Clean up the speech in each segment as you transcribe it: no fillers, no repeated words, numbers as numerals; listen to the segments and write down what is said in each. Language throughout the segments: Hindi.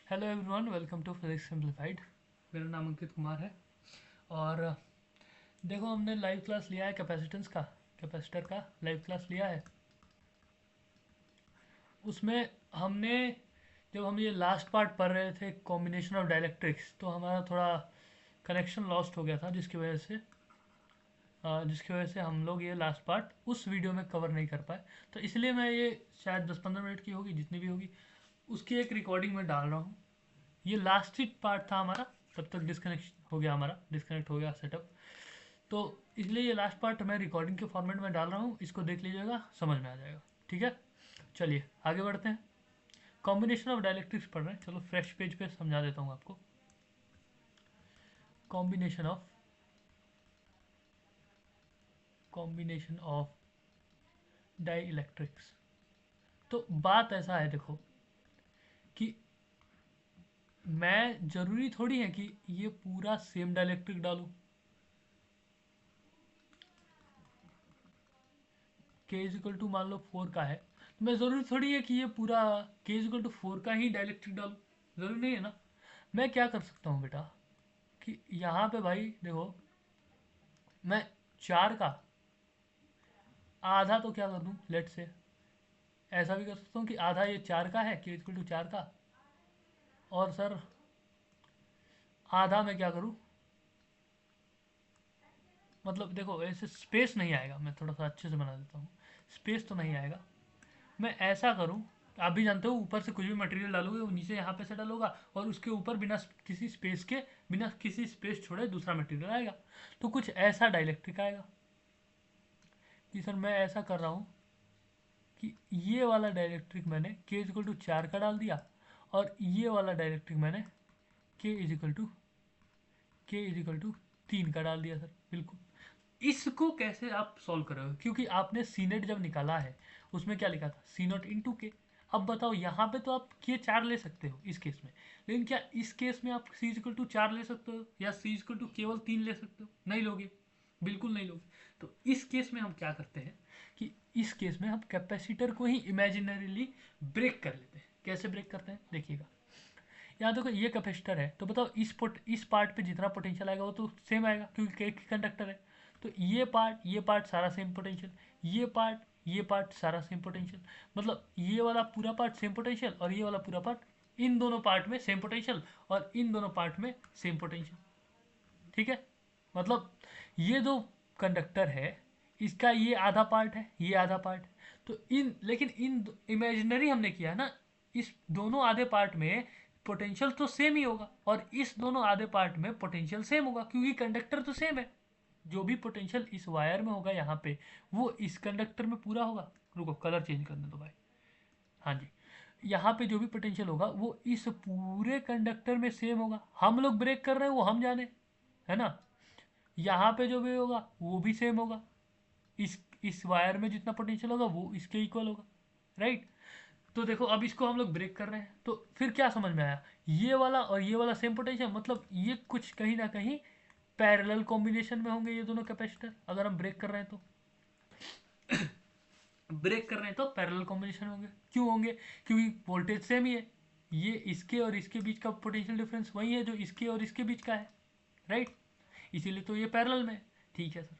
Hello everyone, welcome to physics simplified. मेरा नाम अंकित कुमार है। और देखो, हमने लाइव क्लास लिया है कैपेसिटर का लाइव क्लास लिया है। उसमें हमने जब हम ये लास्ट पार्ट पढ़ रहे थे कॉम्बिनेशन ऑफ डाइलेक्ट्रिक्स, तो हमारा थोड़ा कनेक्शन लॉस्ट हो गया था, जिसकी वजह से हम लोग ये लास्ट पार्ट उस वीडियो में कवर नहीं कर पाए। तो इसलिए मैं ये शायद 10-15 मिनट की होगी, जितनी भी होगी, उसकी एक रिकॉर्डिंग में डाल रहा हूँ। ये लास्ट ही पार्ट था हमारा, तब तक डिस्कनेक्ट हो गया सेटअप। तो इसलिए ये लास्ट पार्ट मैं रिकॉर्डिंग के फॉर्मेट में डाल रहा हूँ, इसको देख लीजिएगा, समझ में आ जाएगा। ठीक है, चलिए आगे बढ़ते हैं। कॉम्बिनेशन ऑफ डायलेक्ट्रिक्स पढ़ रहे हैं, चलो फ्रेश पेज पे समझा देता हूँ आपको। Combination of dielectrics. तो बात ऐसा है, देखो कि मैं जरूरी थोड़ी है कि ये पूरा सेम डाइलेक्ट्रिक डालूं। के इज इक्वल टू मान लो 4 का है, तो मैं ज़रूरी थोड़ी है कि ये पूरा के इज इक्वल टू 4 का ही डायलेक्ट्रिक डालूं। ज़रूरी नहीं है ना। मैं क्या कर सकता हूँ बेटा, कि यहाँ पे भाई देखो, मैं 4 का आधा तो क्या कर दूँ, लेट से ऐसा भी कर सकता हूँ कि आधा ये 4 का है, के इज इक्वल टू 4 का, और सर आधा मैं क्या करूँ, मतलब देखो ऐसे स्पेस नहीं आएगा, मैं थोड़ा सा अच्छे से बना देता हूँ। स्पेस तो नहीं आएगा। मैं ऐसा करूं, आप भी जानते हो, ऊपर से कुछ भी मटेरियल डालोगे वो नीचे यहाँ पे सेटल होगा, और उसके ऊपर बिना किसी स्पेस छोड़े दूसरा मटेरियल आएगा। तो कुछ ऐसा डाइलेक्ट्रिक आएगा कि सर मैं ऐसा कर रहा हूँ कि ये वाला डाइलेक्ट्रिक मैंने के इजिकल टू 4 का डाल दिया, और ये वाला डाइलेक्ट्रिक मैंने के इजिकल टू के इजिकल टू 3 का डाल दिया। सर बिल्कुल। इसको कैसे आप सॉल्व करोगे, क्योंकि आपने सी नेट जब निकाला है उसमें क्या लिखा था, सी नॉट इंटू के। अब बताओ, यहाँ पे तो आप के 4 ले सकते हो इस केस में, लेकिन क्या इस केस में आप सी इक्वल टू 4 ले सकते हो, या सी इक्वल टू केवल 3 ले सकते हो? नहीं लोगे, बिल्कुल नहीं लोगे। तो इस केस में हम क्या करते हैं कि इस केस में हम कैपेसिटर को ही इमेजिनरीली ब्रेक कर लेते हैं। कैसे ब्रेक करते हैं देखिएगा। यहाँ देखो, ये कैपेसिटर है, तो बताओ इस पार्ट पे जितना पोटेंशियल आएगा वो तो सेम आएगा, क्योंकि एक ही कंडक्टर है। तो ये पार्ट सारा सेम पोटेंशियल, ये पार्ट सारा सेम पोटेंशियल। मतलब ये वाला पूरा पार्ट सेम पोटेंशियल, और ये वाला पूरा पार्ट, इन दोनों पार्ट में सेम पोटेंशियल, और इन दोनों पार्ट में सेम पोटेंशियल। ठीक है, मतलब ये दो कंडक्टर है, इसका ये आधा पार्ट है, ये आधा पार्ट है। तो लेकिन इन इमेजिनरी हमने किया है ना, इस दोनों आधे पार्ट में पोटेंशियल तो सेम ही होगा, और इस दोनों आधे पार्ट में पोटेंशियल सेम होगा, क्योंकि कंडक्टर तो सेम है। जो भी पोटेंशियल इस वायर में होगा यहाँ पे, वो इस कंडक्टर में पूरा होगा। रुको, कलर चेंज करने दो भाई। हाँ जी, यहाँ पे जो भी पोटेंशियल होगा वो इस पूरे कंडक्टर में सेम होगा। हम लोग ब्रेक कर रहे हैं वो हम जाने, है ना। यहाँ पे जो भी होगा वो भी सेम होगा। इस वायर में जितना पोटेंशियल होगा वो इसके इक्वल होगा, राइट। तो देखो, अब इसको हम लोग ब्रेक कर रहे हैं, तो फिर क्या समझ में आया, ये वाला और ये वाला सेम पोटेंशियल, मतलब ये कुछ कहीं ना कहीं पैरेलल कॉम्बिनेशन में होंगे ये दोनों कैपेसिटर। अगर हम ब्रेक कर रहे हैं तो पैरेलल कॉम्बिनेशन होंगे। क्यों होंगे? क्योंकि वोल्टेज सेम ही है। ये इसके और इसके बीच का पोटेंशियल डिफरेंस वही है जो इसके और इसके बीच का है, राइट। इसीलिए तो ये पैरेलल में है। ठीक है सर।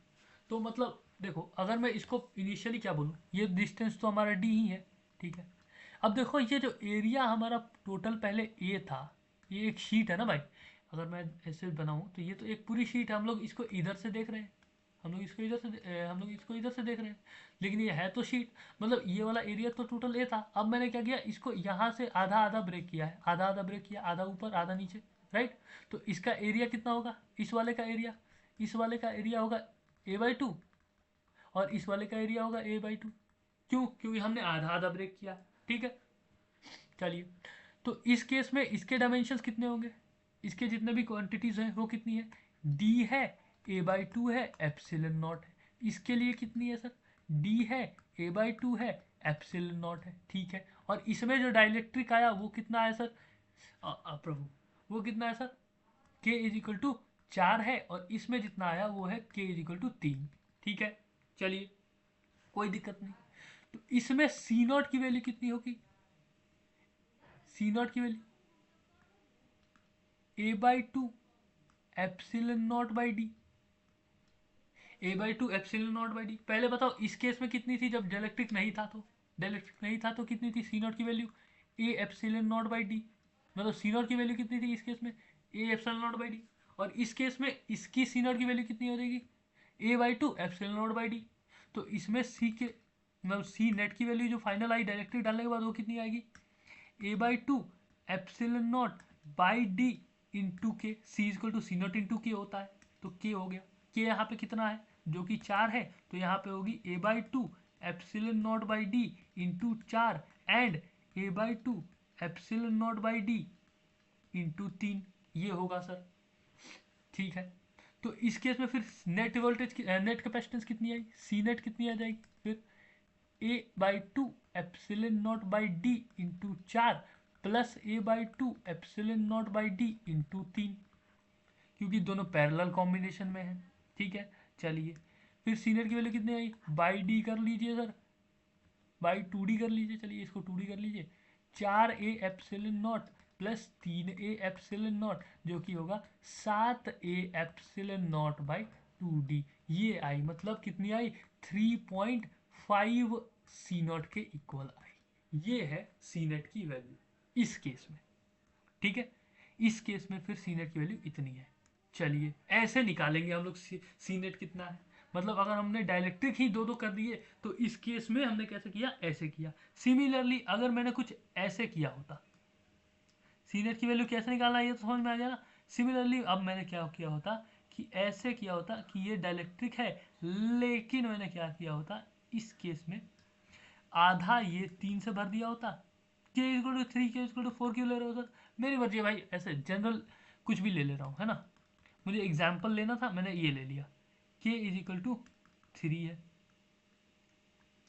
तो मतलब देखो, अगर मैं इसको इनिशियली क्या बोलूँ, ये डिस्टेंस तो हमारा डी ही है। ठीक है। अब देखो, ये जो एरिया हमारा टोटल पहले ए था, ये एक शीट है ना भाई। अगर मैं ऐसे बनाऊँ तो ये तो एक पूरी शीट है। हम लोग इसको इधर से देख रहे हैं, हम लोग इसको इधर से देख रहे हैं, लेकिन ये है तो शीट। मतलब ये वाला एरिया तो टोटल ए था। अब मैंने क्या किया, इसको यहाँ से आधा आधा ब्रेक किया है, आधा आधा ब्रेक किया, आधा ऊपर आधा नीचे, राइट। तो इसका एरिया कितना होगा, इस वाले का एरिया होगा a/2, और इस वाले का एरिया होगा a/2। क्यों? क्योंकि हमने आधा आधा ब्रेक किया। ठीक है, चलिए। तो इस केस में इसके डायमेंशंस कितने होंगे, इसके जितने भी क्वांटिटीज हैं वो कितनी है, d है, a/2 है, एप्सिलन नॉट है। इसके लिए कितनी है सर, d है, a/2 है, एप्सिलन नॉट है। ठीक है। और इसमें जो डाइलेक्ट्रिक आया वो कितना है सर, प्रभु, वो कितना है sir, k is equal to 4 है, और इसमें जितना आया वो है k इज इक्वल टू 3। ठीक है, चलिए, कोई दिक्कत नहीं। तो इसमें सी नॉट की वैल्यू कितनी होगी, सी नॉट की value A/2 epsilon naught by D, A/2 epsilon naught by D. पहले बताओ इस केस में कितनी थी, जब डाइलेक्ट्रिक नहीं था तो, डाइलेक्ट्रिक नहीं था तो कितनी थी सी नॉट की value, A epsilon naught by D. मतलब सी नॉट की वैल्यू कितनी थी इस केस में, ए एप्सिलॉन नॉट बाई डी। और इस केस में इसकी सी नॉट की वैल्यू कितनी हो जाएगी, A/2 epsilon naught by D. तो इसमें सी के मतलब सी नेट की वैल्यू जो फाइनल आई डायरेक्टली डालने के बाद वो कितनी आएगी, A/2 epsilon naught by D into के, C is equal to C naught into K होता है, तो के हो गया। के यहाँ पे कितना है, जो कि 4 है, तो यहाँ पे होगी A/2 epsilon naught by D into 4 and A/2 epsilon naught by D into 3, ये होगा सर। ठीक है, तो इस केस में फिर नेट वोल्टेज नेट कैपेसिटेंस कितनी आई, सी नेट कितनी आ जाएगी फिर, A/2 epsilon naught by D into 4 plus A/2 epsilon naught by D into 3, क्योंकि दोनों पैरेलल कॉम्बिनेशन में है। ठीक है, चलिए फिर सी नेट की वैल्यू कितनी आई, बाई डी कर लीजिए सर, बाई 2D कर लीजिए, चलिए इसको 2D कर लीजिए, 4A epsilon not plus 3A epsilon not, जो कि होगा 7A epsilon naught by 2D। ये आई, मतलब कितनी आई, 3.5 सी नॉट के इक्वल आई। ये है सी नेट की वैल्यू इस केस में। ठीक है, इस केस में फिर सी नेट की वैल्यू इतनी है। चलिए ऐसे निकालेंगे हम लोग सी नेट कितना है। मतलब अगर हमने डायलेक्ट्रिक ही दो दो कर दिए तो इस केस में हमने कैसे किया, ऐसे किया। सिमिलरली अगर मैंने कुछ ऐसे किया होता, सी नेट की वैल्यू कैसे निकालना है ये तो समझ में आ गया ना। सिमिलरली अब मैंने क्या किया होता कि ऐसे किया होता कि ये डायलेक्ट्रिक है, लेकिन मैंने क्या किया होता इस केस में, आधा ये 3 से भर दिया होता, के इक्वल टू 3 के इक्वल टू 4 क्यों ले रहे हो सर, मेरी मर्जी है भाई, ऐसे जनरल कुछ भी ले रहा हूँ, है ना। मुझे एग्जाम्पल लेना था, मैंने ये ले लिया, के इज इक्वल टू 3 है,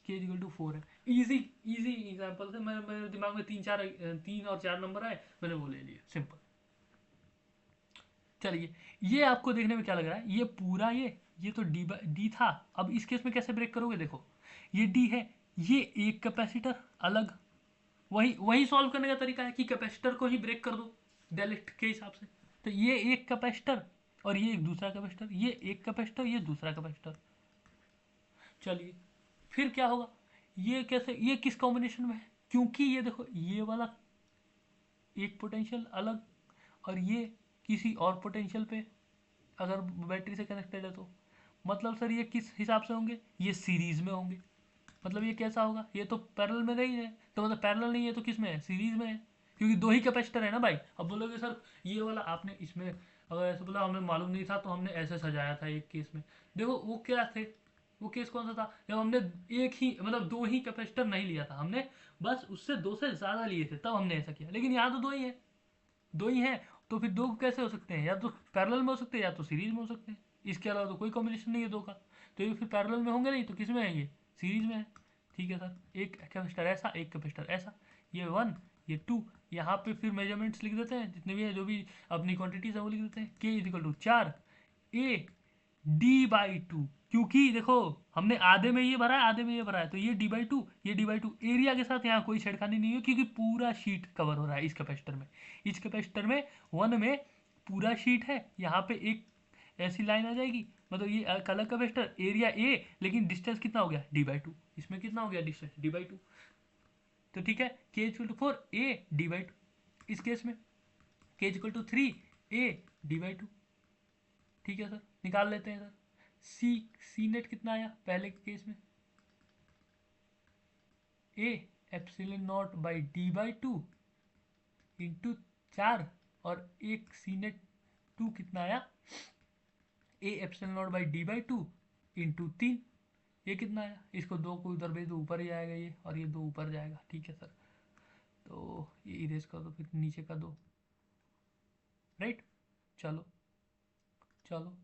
के इज इक्वल टू 4 है। इजी इजी एग्जाम्पल थे, मेरे दिमाग में 3 और 4 नंबर आए, मैंने वो ले लिया, सिंपल। चलिए ये आपको देखने में क्या लग रहा है, ये पूरा ये तो डी था। अब इस केस में कैसे ब्रेक करोगे, देखो ये डी है, ये एक कैपेसिटर अलग, वही वही सॉल्व करने का तरीका है कि कैपेसिटर को ही ब्रेक कर दो डायलेक्ट्रिक के हिसाब से। तो ये एक कैपेसिटर और ये एक दूसरा कैपेसिटर, ये एक कैपेसिटर ये दूसरा कैपेसिटर। चलिए फिर क्या होगा, ये कैसे, ये किस कॉम्बिनेशन में है, क्योंकि ये देखो ये वाला एक पोटेंशियल अलग और ये किसी और पोटेंशियल पे अगर बैटरी से कनेक्टेड है तो, मतलब सर ये किस हिसाब से होंगे, ये सीरीज में होंगे। मतलब ये कैसा होगा, ये तो पैरेलल में नहीं है, तो मतलब पैरेलल नहीं है तो किस में है, सीरीज में है, क्योंकि दो ही कैपेसिटर है ना भाई। अब बोलोगे सर ये वाला आपने इसमें अगर ऐसे बोला, हमें मालूम नहीं था तो हमने ऐसे सजाया था एक केस में। देखो वो क्या थे, वो केस कौन सा था, जब हमने एक ही मतलब दो ही कैपेसिटर नहीं लिया था, हमने बस उससे दो से ज़्यादा लिए थे, तब हमने ऐसा किया। लेकिन यहाँ तो दो ही है, दो ही है, तो फिर दो कैसे हो सकते हैं, या तो पैरेलल में हो सकते हैं या तो सीरीज में हो सकते हैं, इसके अलावा तो कोई कॉम्बिनेशन नहीं है दो का। तो ये फिर पैरेलल में होंगे नहीं तो किस में है, ये सीरीज में है। ठीक है सर, एक कैपेसिटर ऐसा एक कैपेसिटर ऐसा, ये 1 ये 2, यहाँ पे फिर मेजरमेंट्स लिख देते हैं जितने भी हैं, जो भी अपनी क्वांटिटीज है वो लिख देते हैं, के is equal to 4 A D/2, क्योंकि देखो हमने आधे में ये भरा है आधे में ये भरा है, तो ये D/2 ये D/2, एरिया के साथ यहाँ कोई छेड़खानी नहीं है क्योंकि पूरा शीट कवर हो रहा है इस कैपेसिटर में। इस कैपेसिटर में 1 में पूरा शीट है, यहाँ पे एक ऐसी लाइन आ जाएगी, मतलब ये एक अलग कैपेसिटर, एरिया A, लेकिन डिस्टेंस कितना हो गया D/2, इसमें कितना हो गया डिस्टेंस D/2। तो ठीक है, K equal to 4 A D/2, इस केस में K equal to 3 A D/2। ठीक है सर, निकाल लेते हैं सर, सी नेट कितना आया पहले के केस में, ए epsilon naught by D/2 into 4, और एक सी नेट 2 कितना आया, ए epsilon naught by D/2 into 3, ये कितना आया, इसको दो को उधर भेज दो ऊपर ही आएगा ये, और ये दो ऊपर जाएगा। ठीक है सर, तो ये इरेज कर दो, फिर नीचे का दो, राइट। चलो चलो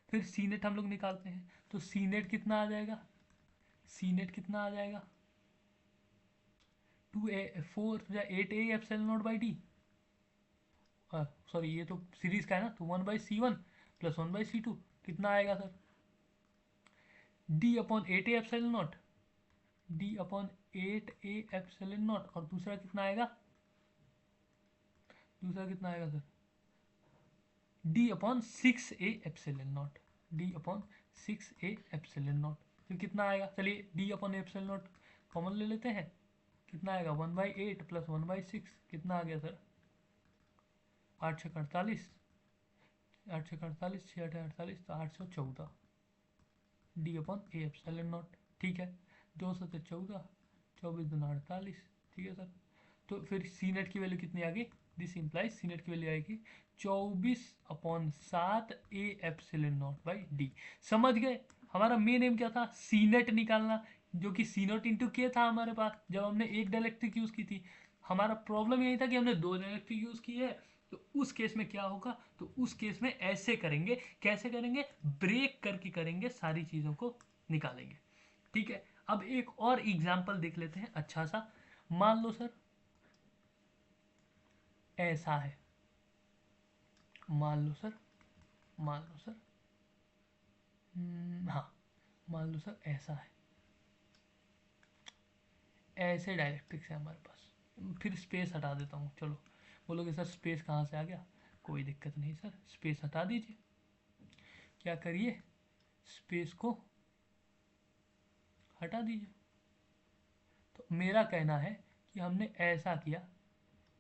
फिर सी नेट हम लोग निकालते हैं, तो सी नेट कितना आ जाएगा, सी नेट कितना आ जाएगा, 4 या 8A epsilon naught by D, sorry ये तो सीरीज का है ना, तो 1/C1 प्लस 1/C2 कितना आएगा sir, D/8A epsilon not, D/8A epsilon not, और दूसरा कितना आएगा, दूसरा कितना आएगा sir, D upon 6a epsilon not, D upon 6a epsilon not. फिर कितना आएगा, चलिए D upon epsilon not common ले लेते हैं, कितना आएगा 1/8 प्लस 1/6, कितना आ गया सर 8 छः 48, 8 छः 48, 6 8 48, तो 814 D upon A epsilon not. ठीक है, 2 से 14, 24 दूना 48। ठीक है सर, तो फिर सी नेट की वैल्यू कितनी आ गई, दिस इंप्लाइज सी नेट की वैल्यू आएगी 24/7 ए एप्सिलॉन नॉट बाई डी। समझ गए, हमारा मेन एम क्या था, सी नेट निकालना, जो कि सी नॉट इंटू के था हमारे पास जब हमने एक डायलेक्ट्रिक यूज़ की थी। हमारा प्रॉब्लम यही था कि हमने 2 डायलेक्ट्रिक यूज़ की है, तो उस केस में क्या होगा, तो उस केस में ऐसे करेंगे, कैसे करेंगे, ब्रेक करके करेंगे, सारी चीज़ों को निकालेंगे। ठीक है, अब एक और एग्जाम्पल देख लेते हैं अच्छा सा। मान लो सर ऐसा है, मान लो सर, मान लो सर, हाँ मान लो सर ऐसा है, ऐसे डायरेक्ट्रिक्स है हमारे पास। फिर स्पेस हटा देता हूँ, चलो बोलोगे सर स्पेस कहाँ से आ गया, कोई दिक्कत नहीं सर, स्पेस हटा दीजिए। क्या करिए, स्पेस को हटा दीजिए। तो मेरा कहना है कि हमने ऐसा किया,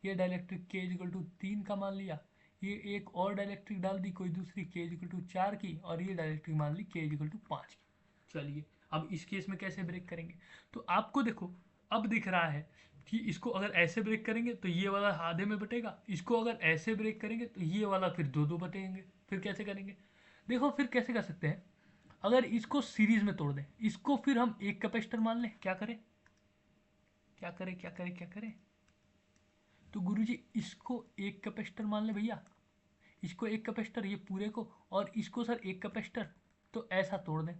ये डायलेक्ट्रिक के इक्वल टू 3 का मान लिया, ये एक और डायलेक्ट्रिक डाल दी कोई दूसरी के इक्वल टू 4 की, और ये डायलेक्ट्रिक मान ली के इक्वल टू 5 की। चलिए अब इस केस में कैसे ब्रेक करेंगे, तो आपको देखो अब दिख रहा है कि इसको अगर ऐसे ब्रेक करेंगे तो ये वाला आधे में बटेगा, इसको अगर ऐसे ब्रेक करेंगे तो ये वाला फिर दो दो बटेंगे। फिर कैसे करेंगे, देखो फिर कैसे कर सकते हैं, अगर इसको सीरीज में तोड़ दें, इसको फिर हम एक कैपेसिटर मान लें, क्या करें क्या करें क्या करें क्या करें, तो गुरुजी इसको एक कैपेसिटर मान ले भैया, इसको एक कैपेसिटर, ये पूरे को, और इसको सर एक कैपेसिटर, तो ऐसा तोड़ दें,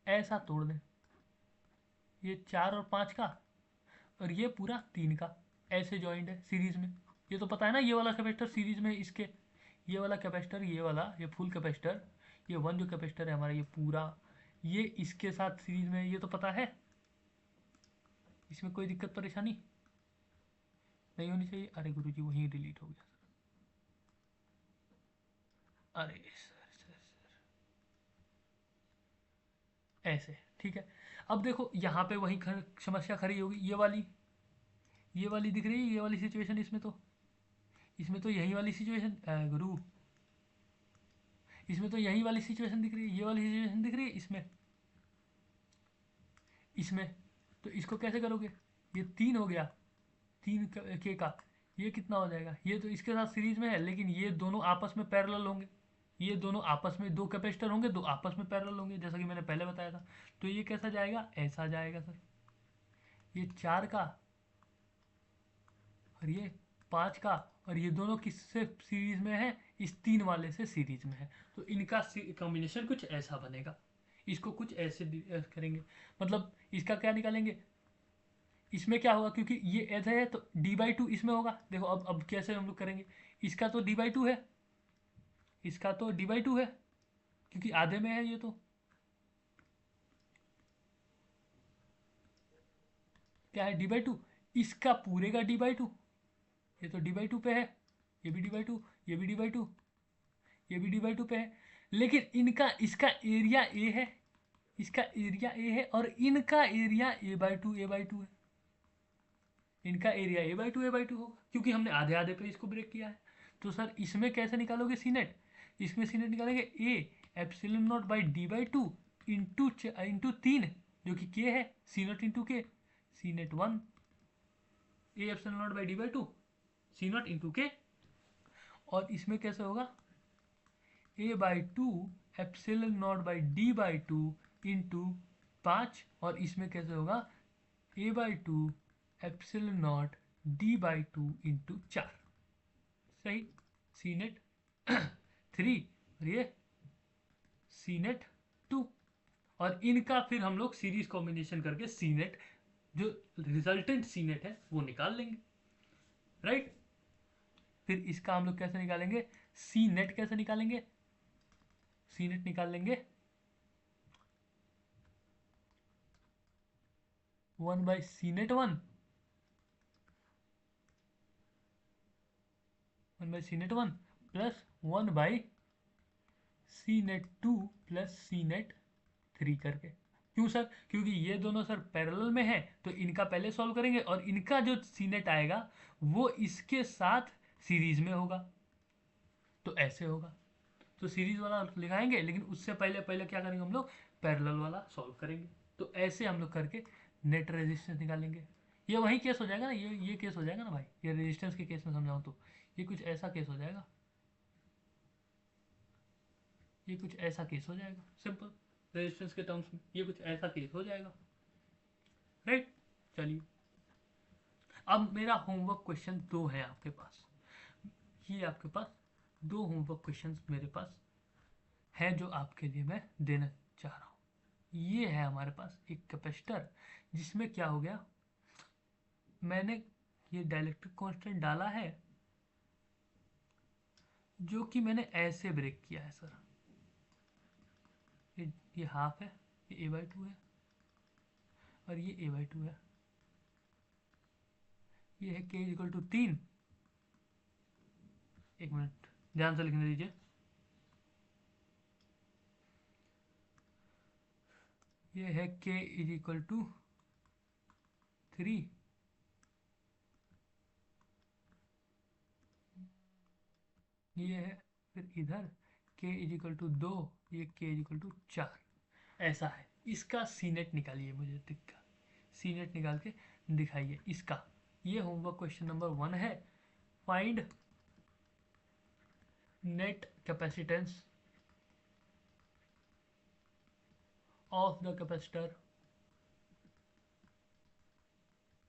ऐसा तोड़ दें, ये 4 और 5 का, और ये पूरा 3 का, ऐसे जॉइंट है सीरीज में। ये तो पता है ना, ये वाला कैपेसिटर सीरीज में इसके, ये वाला कैपेसिटर, ये वाला, ये फुल कैपेसिटर, ये वन जो कैपेसिटर है हमारा ये पूरा, ये इसके साथ सीरीज में, ये तो पता है, इसमें कोई दिक्कत परेशानी नहीं होनी चाहिए। अरे गुरुजी वहीं डिलीट हो गया, अरे सर ऐसे ठीक है। अब देखो यहाँ पे वही समस्या खड़ी होगी, ये वाली दिख रही है, ये वाली सिचुएशन, इसमें तो यही वाली सिचुएशन गुरु, इसमें तो यही वाली सिचुएशन दिख रही है, ये वाली सिचुएशन दिख रही है इसमें, इसमें तो इसको कैसे करोगे, ये 3 हो गया, 3 के का, ये कितना हो जाएगा, ये तो इसके साथ सीरीज में है, लेकिन ये दोनों आपस में पैरेलल होंगे, ये दोनों आपस में, दो कैपेसिटर होंगे, दो आपस में पैरेलल होंगे, जैसा कि मैंने पहले बताया था। तो ये कैसा जाएगा, ऐसा जाएगा सर, ये 4 का और ये 5 का, और ये दोनों किससे सीरीज में है, इस 3 वाले से सीरीज में है, तो इनका कॉम्बिनेशन कुछ ऐसा बनेगा। इसको कुछ ऐसे करेंगे, मतलब इसका क्या निकालेंगे, इसमें क्या होगा, क्योंकि ये ऐसे है तो d/2 इसमें होगा। देखो अब कैसे हम लोग करेंगे, इसका तो d/2 है, इसका तो d/2 है, क्योंकि आधे में है ये तो, क्या है d/2, इसका पूरे का d/2, ये तो d/2 पे है, ये भी d/2, ये भी d/2, ये भी d/2 पे है, लेकिन इनका, इसका एरिया ए है, इसका एरिया ए है, और इनका एरिया a/2 है, इनका एरिया a/2 होगा, क्योंकि हमने आधे आधे पे इसको ब्रेक किया है। तो सर इसमें कैसे निकालोगे सी नेट, इसमें सी नेट निकालेंगे A epsilon naught by d/2 into 3, जो कि के है, सी नॉट इंटू के, c net 1 A epsilon naught by d/2 c naught into k, और इसमें कैसे होगा a/2 epsilon naught by d/2 into 5, और इसमें कैसे होगा a/2 epsilon not d/2 into 4, सही, सी नेट 3 और ये सी नेट 2, और इनका फिर हम लोग सीरीज कॉम्बिनेशन करके सी नेट, जो रिजल्टेंट सी नेट है वो निकाल लेंगे, राइट। फिर इसका हम लोग कैसे निकालेंगे, सी नेट कैसे निकालेंगे, सी नेट निकाल लेंगे 1/C net 1, 1/C net 1 plus 1/C net 2 plus C net 3 करके। क्यों सर? क्योंकि ये दोनों सर पैरेलल में है, तो इनका पहले सॉल्व करेंगे और इनका जो सीनेट आएगा वो इसके साथ सीरीज में होगा, तो ऐसे होगा। तो सीरीज वाला लिखाएंगे, लेकिन उससे पहले पहले क्या करेंगे हम लोग, पैरेलल वाला सॉल्व करेंगे। तो ऐसे हम लोग करके नेट रेजिस्टेंस निकालेंगे। ये वही केस हो जाएगा ना, ये केस हो जाएगा ना भाई, ये रेजिस्टेंस के केस में समझाऊं तो ये कुछ ऐसा केस हो जाएगा, ये कुछ ऐसा केस हो जाएगा, सिंपल रेजिस्टेंस के टर्म्स में ये कुछ ऐसा केस हो जाएगा, राइट। चलिए, अब मेरा होमवर्क क्वेश्चन 2 है आपके पास। ये आपके पास 2 होमवर्क क्वेश्चन मेरे पास है जो आपके लिए मैं देना चाह रहा हूँ। ये है हमारे पास एक कैपेसिटर, जिसमें क्या हो गया, मैंने ये डाइलेक्ट्रिक कांस्टेंट डाला है जो कि मैंने ऐसे ब्रेक किया है सर। ये हाफ है, ये a/2 है और ये a/2 है। ये है k = 3। एक मिनट ध्यान से लिखने दीजिए। ये है k = 3, ये है फिर इधर k = 2, ये k = 4, ऐसा है। इसका सीनेट निकालिए, मुझे दिखा सीनेट निकाल के दिखाइए इसका। ये होमवर्क क्वेश्चन नंबर 1 है। Find net capacitance of the capacitor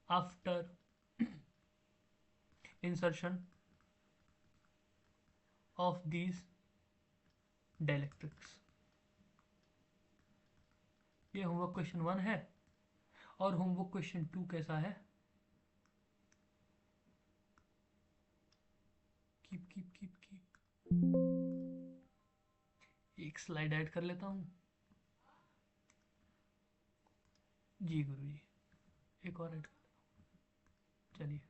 after insertion of these dielectrics. ये होमवर्क क्वेश्चन 1 है। और होमवर्क क्वेश्चन 2 कैसा है, कीप कीप कीप कीप, एक स्लाइड ऐड कर लेता हूँ। जी गुरु जी, एक और ऐड, चलिए।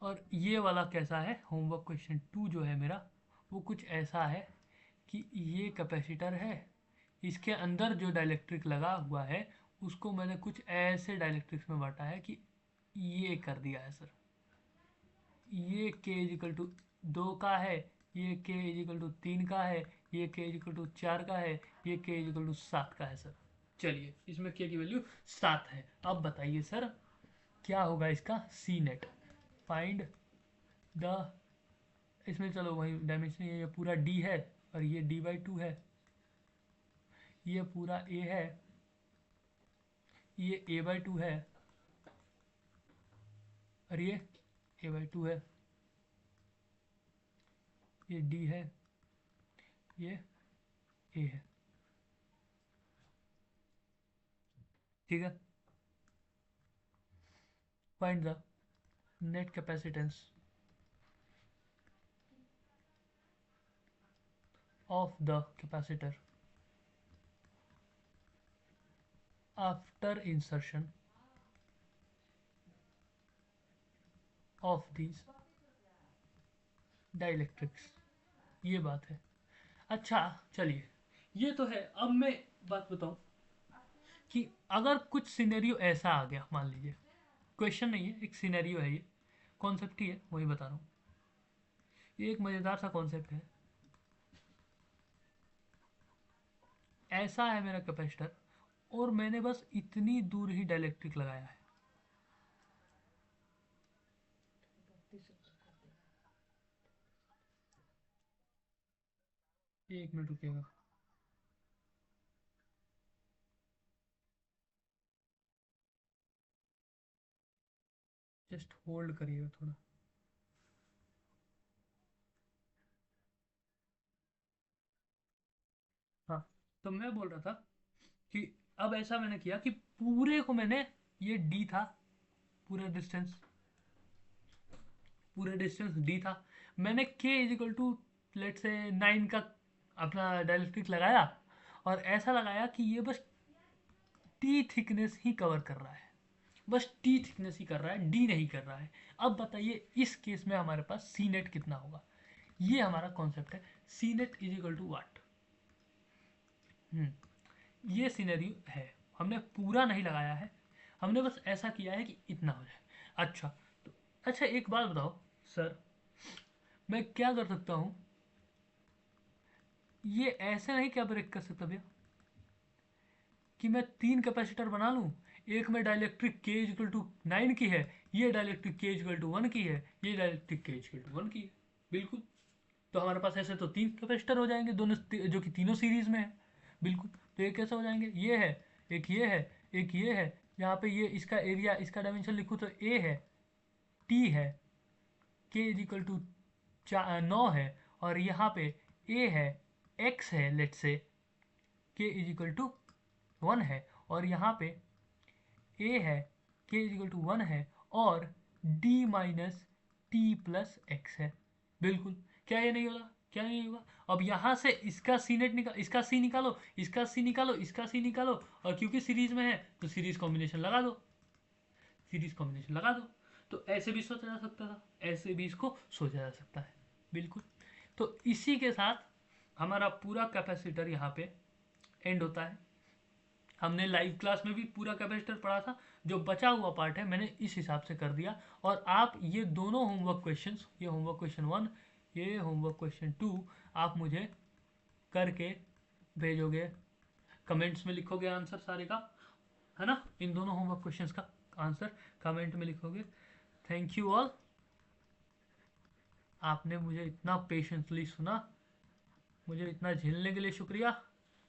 और ये वाला कैसा है, होमवर्क क्वेश्चन 2 जो है मेरा, वो कुछ ऐसा है कि ये कैपेसिटर है, इसके अंदर जो डाइलेक्ट्रिक लगा हुआ है उसको मैंने कुछ ऐसे डाइलेक्ट्रिक्स में बांटा है कि ये कर दिया है सर। ये k = 2 का है, ये k = 3 का है, ये k = 4 का है, ये k = 7 का है सर। चलिए, इसमें k की वैल्यू 7 है। अब बताइए सर क्या होगा इसका सी नेट। फाइंड द, इसमें चलो वही डायमेंशन, ये पूरा d है और ये d/2 है, ये पूरा a है, ये a/2 है और ये a/2 है, ये d है, ये a है, ठीक है। Find the net capacitance of the capacitor after insertion of these dielectrics। ये बात है। अच्छा चलिए, ये तो है। अब मैं बात बताऊं कि अगर कुछ सिनेरियो ऐसा आ गया, मान लीजिए, क्वेश्चन नहीं है, एक सिनेरियो है, ये कॉन्सेप्ट ही है, वही बता रहा हूँ। ये एक मज़ेदार सा कॉन्सेप्ट है। ऐसा है मेरा कैपेसिटर और मैंने बस इतनी दूर ही डाइलेक्ट्रिक लगाया है, एक मिनट रुकिएगा। जस्ट होल्ड करिएगा थोड़ा। हाँ, तो मैं बोल रहा था कि अब ऐसा मैंने किया कि पूरे को मैंने, ये डी था, पूरा डिस्टेंस, पूरा डिस्टेंस डी था, मैंने k = लेट से 9 का अपना डाइलेक्ट्रिक लगाया और ऐसा लगाया कि ये बस टी थिकनेस ही कवर कर रहा है, बस टी थिकनेस ही कर रहा है, डी नहीं कर रहा है। अब बताइए इस केस में हमारे पास सी नेट कितना होगा। ये हमारा कॉन्सेप्ट है सी नेट इज इक्वल टू वाट। ये सीनरी है, हमने पूरा नहीं लगाया है, हमने बस ऐसा किया है कि इतना हो जाए। अच्छा तो अच्छा एक बात बताओ सर, मैं क्या कर सकता हूँ, ये ऐसे नहीं क्या ब्रेक कर सकता भैया कि मैं 3 कैपेसिटर बना लूँ, एक में डाइलेक्ट्रिक के इक्वल टू 9 की है, ये डाइलेक्ट्रिक के इक्वल टू 1 की है, ये डाइलेक्ट्रिक के इक्वल टू 1 की है। बिल्कुल, तो हमारे पास ऐसे तो 3 कैपेसिटर हो जाएंगे दोनों, जो कि तीनों सीरीज में है। बिल्कुल, तो ये कैसे हो जाएंगे, ये है, एक ये है, एक ये है, यहाँ पे ये इसका एरिया, इसका डायमेंशन लिखूँ तो ए है, टी है, के इज इक्वल टू 9 है, और यहाँ पे ए है, एक्स है, लेट से के इज इक्वल टू 1 है, और यहाँ पे ए है, के इज इक्वल टू 1 है, और D minus T plus x है। बिल्कुल, क्या ये नहीं होगा, क्या नहीं होगा। अब यहाँ से इसका सी नेट निकाल, इसका सी निकालो, इसका सी निकालो, इसका सी निकालो, और क्योंकि सीरीज में है तो सीरीज कॉम्बिनेशन लगा दो, सीरीज कॉम्बिनेशन लगा दो। तो ऐसे भी सोचा जा सकता था, ऐसे भी इसको सोचा जा सकता है। बिल्कुल, तो इसी के साथ हमारा पूरा कैपेसिटर यहाँ पे एंड होता है। हमने लाइव क्लास में भी पूरा कैपेसिटर पढ़ा था, जो बचा हुआ पार्ट है मैंने इस हिसाब से कर दिया। और आप ये दोनों होमवर्क क्वेश्चंस, ये होमवर्क क्वेश्चन 1, ये होमवर्क क्वेश्चन 2, आप मुझे करके भेजोगे, कमेंट्स में लिखोगे आंसर सारे का, है ना, इन दोनों होमवर्क क्वेश्चंस का आंसर कमेंट में लिखोगे। थैंक यू ऑल, आपने मुझे इतना पेशेंसली सुना, मुझे इतना झेलने के लिए शुक्रिया।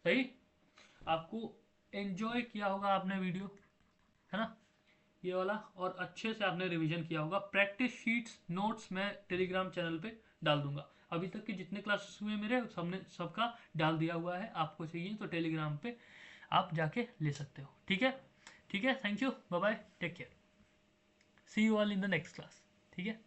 सही, आपको एंजॉय किया होगा आपने वीडियो, है ना, ये वाला, और अच्छे से आपने रिवीजन किया होगा। प्रैक्टिस शीट्स नोट्स मैं टेलीग्राम चैनल पे डाल दूंगा, अभी तक के जितने क्लासेस हुए मेरे सबने सबका डाल दिया हुआ है, आपको चाहिए तो टेलीग्राम पे आप जाके ले सकते हो। ठीक है, ठीक है, thank you, bye bye, take care, see you all in the next class. ठीक है।